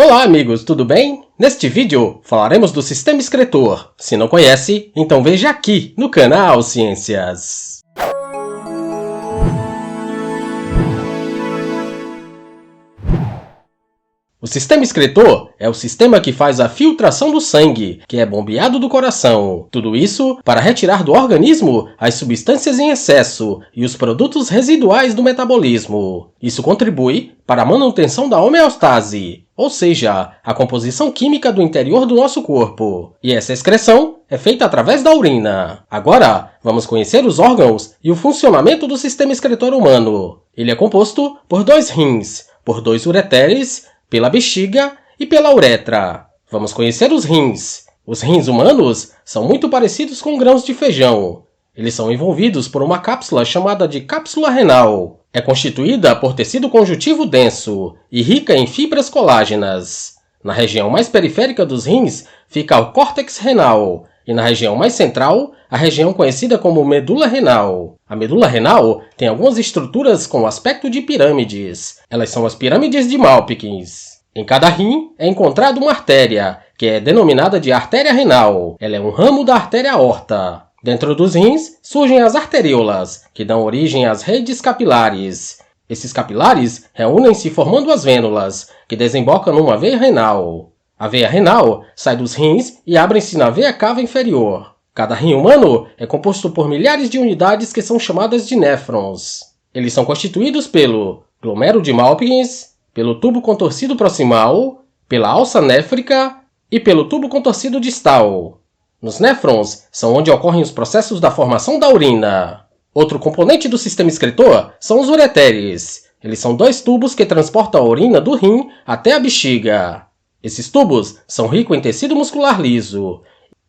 Olá amigos, tudo bem? Neste vídeo falaremos do sistema excretor. Se não conhece, então veja aqui no canal Ciências. O sistema excretor é o sistema que faz a filtração do sangue, que é bombeado do coração. Tudo isso para retirar do organismo as substâncias em excesso e os produtos residuais do metabolismo. Isso contribui para a manutenção da homeostase, ou seja, a composição química do interior do nosso corpo. E essa excreção é feita através da urina. Agora, vamos conhecer os órgãos e o funcionamento do sistema excretor humano. Ele é composto por 2 rins, por 2 ureteres, pela bexiga e pela uretra. Vamos conhecer os rins. Os rins humanos são muito parecidos com grãos de feijão. Eles são envolvidos por uma cápsula chamada de cápsula renal. É constituída por tecido conjuntivo denso e rica em fibras colágenas. Na região mais periférica dos rins fica o córtex renal, e na região mais central, a região conhecida como medula renal. A medula renal tem algumas estruturas com aspecto de pirâmides. Elas são as pirâmides de Malpighians. Em cada rim é encontrada uma artéria, que é denominada de artéria renal. Ela é um ramo da artéria aorta. Dentro dos rins surgem as arteríolas, que dão origem às redes capilares. Esses capilares reúnem-se formando as vênulas, que desembocam numa veia renal. A veia renal sai dos rins e abre-se na veia cava inferior. Cada rim humano é composto por milhares de unidades que são chamadas de néfrons. Eles são constituídos pelo glomérulo de Malpighians, pelo tubo contorcido proximal, pela alça néfrica e pelo tubo contorcido distal. Nos néfrons são onde ocorrem os processos da formação da urina. Outro componente do sistema excretor são os ureteres. Eles são 2 tubos que transportam a urina do rim até a bexiga. Esses tubos são ricos em tecido muscular liso,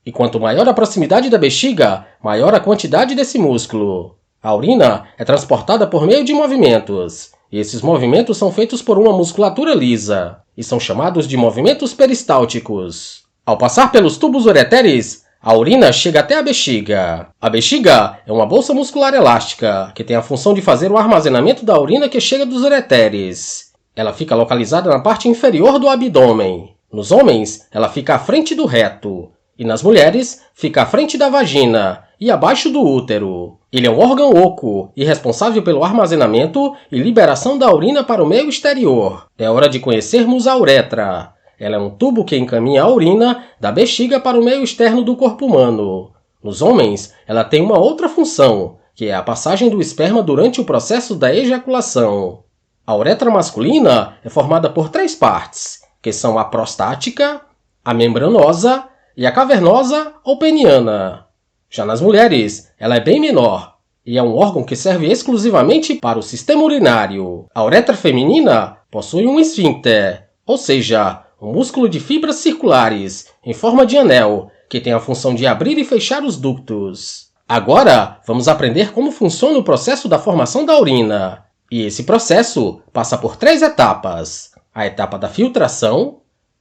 e quanto maior a proximidade da bexiga, maior a quantidade desse músculo. A urina é transportada por meio de movimentos, e esses movimentos são feitos por uma musculatura lisa, e são chamados de movimentos peristálticos. Ao passar pelos tubos ureteres, a urina chega até a bexiga. A bexiga é uma bolsa muscular elástica, que tem a função de fazer o armazenamento da urina que chega dos ureteres. Ela fica localizada na parte inferior do abdômen. Nos homens, ela fica à frente do reto. E nas mulheres, fica à frente da vagina e abaixo do útero. Ele é um órgão oco e responsável pelo armazenamento e liberação da urina para o meio exterior. É hora de conhecermos a uretra. Ela é um tubo que encaminha a urina da bexiga para o meio externo do corpo humano. Nos homens, ela tem uma outra função, que é a passagem do esperma durante o processo da ejaculação. A uretra masculina é formada por 3 partes, que são a prostática, a membranosa e a cavernosa ou peniana. Já nas mulheres, ela é bem menor e é um órgão que serve exclusivamente para o sistema urinário. A uretra feminina possui um esfíncter, ou seja, um músculo de fibras circulares, em forma de anel, que tem a função de abrir e fechar os ductos. Agora, vamos aprender como funciona o processo da formação da urina. E esse processo passa por 3 etapas: a etapa da filtração,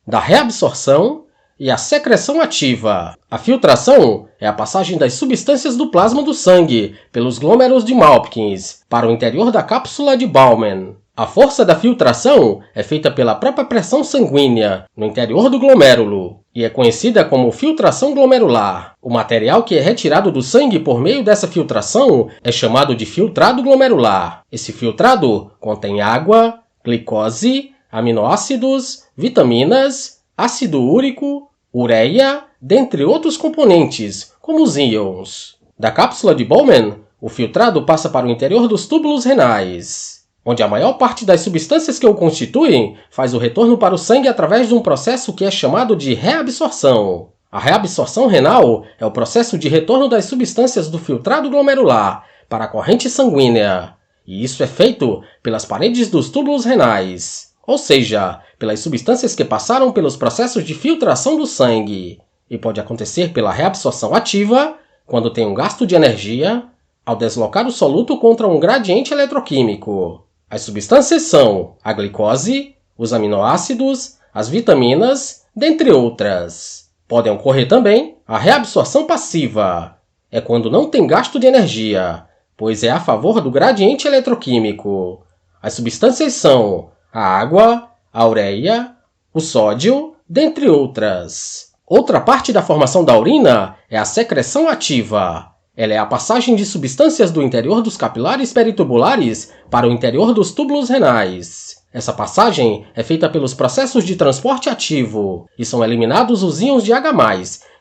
da reabsorção e a secreção ativa. A filtração é a passagem das substâncias do plasma do sangue pelos glômerulos de Malpighians para o interior da cápsula de Bowman. A força da filtração é feita pela própria pressão sanguínea no interior do glomérulo e é conhecida como filtração glomerular. O material que é retirado do sangue por meio dessa filtração é chamado de filtrado glomerular. Esse filtrado contém água, glicose, aminoácidos, vitaminas, ácido úrico, ureia, dentre outros componentes, como os íons. Da cápsula de Bowman, o filtrado passa para o interior dos túbulos renais, onde a maior parte das substâncias que o constituem faz o retorno para o sangue através de um processo que é chamado de reabsorção. A reabsorção renal é o processo de retorno das substâncias do filtrado glomerular para a corrente sanguínea, e isso é feito pelas paredes dos túbulos renais, ou seja, pelas substâncias que passaram pelos processos de filtração do sangue, e pode acontecer pela reabsorção ativa, quando tem um gasto de energia, ao deslocar o soluto contra um gradiente eletroquímico. As substâncias são a glicose, os aminoácidos, as vitaminas, dentre outras. Podem ocorrer também a reabsorção passiva. É quando não tem gasto de energia, pois é a favor do gradiente eletroquímico. As substâncias são a água, a ureia, o sódio, dentre outras. Outra parte da formação da urina é a secreção ativa. Ela é a passagem de substâncias do interior dos capilares peritubulares para o interior dos túbulos renais. Essa passagem é feita pelos processos de transporte ativo e são eliminados os íons de H+,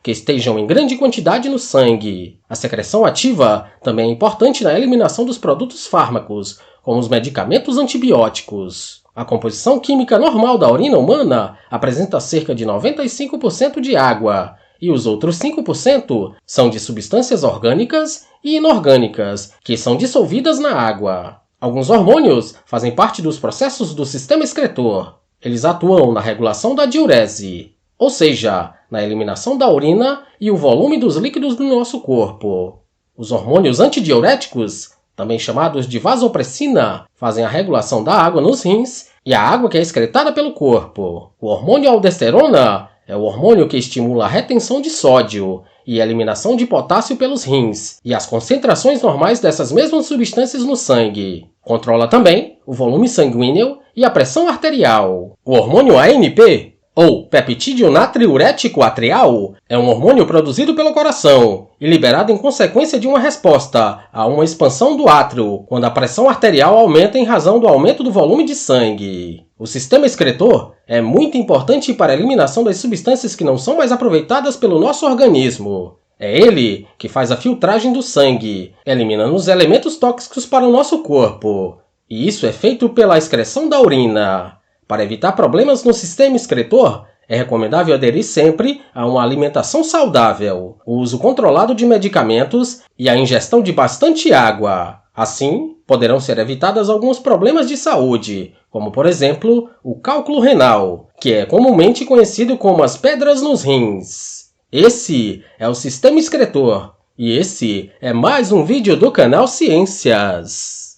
que estejam em grande quantidade no sangue. A secreção ativa também é importante na eliminação dos produtos fármacos, como os medicamentos antibióticos. A composição química normal da urina humana apresenta cerca de 95% de água, e os outros 5% são de substâncias orgânicas e inorgânicas, que são dissolvidas na água. Alguns hormônios fazem parte dos processos do sistema excretor. Eles atuam na regulação da diurese, ou seja, na eliminação da urina e o volume dos líquidos do nosso corpo. Os hormônios antidiuréticos, também chamados de vasopressina, fazem a regulação da água nos rins e a água que é excretada pelo corpo. O hormônio aldosterona é o hormônio que estimula a retenção de sódio e a eliminação de potássio pelos rins e as concentrações normais dessas mesmas substâncias no sangue. Controla também o volume sanguíneo e a pressão arterial. O hormônio ANP, ou peptídeo natriurético atrial, é um hormônio produzido pelo coração e liberado em consequência de uma resposta a uma expansão do átrio, quando a pressão arterial aumenta em razão do aumento do volume de sangue. O sistema excretor é muito importante para a eliminação das substâncias que não são mais aproveitadas pelo nosso organismo. É ele que faz a filtragem do sangue, eliminando os elementos tóxicos para o nosso corpo. E isso é feito pela excreção da urina. Para evitar problemas no sistema excretor, é recomendável aderir sempre a uma alimentação saudável, o uso controlado de medicamentos e a ingestão de bastante água. Assim, poderão ser evitados alguns problemas de saúde, como, por exemplo, o cálculo renal, que é comumente conhecido como as pedras nos rins. Esse é o sistema excretor, e esse é mais um vídeo do canal Ciências.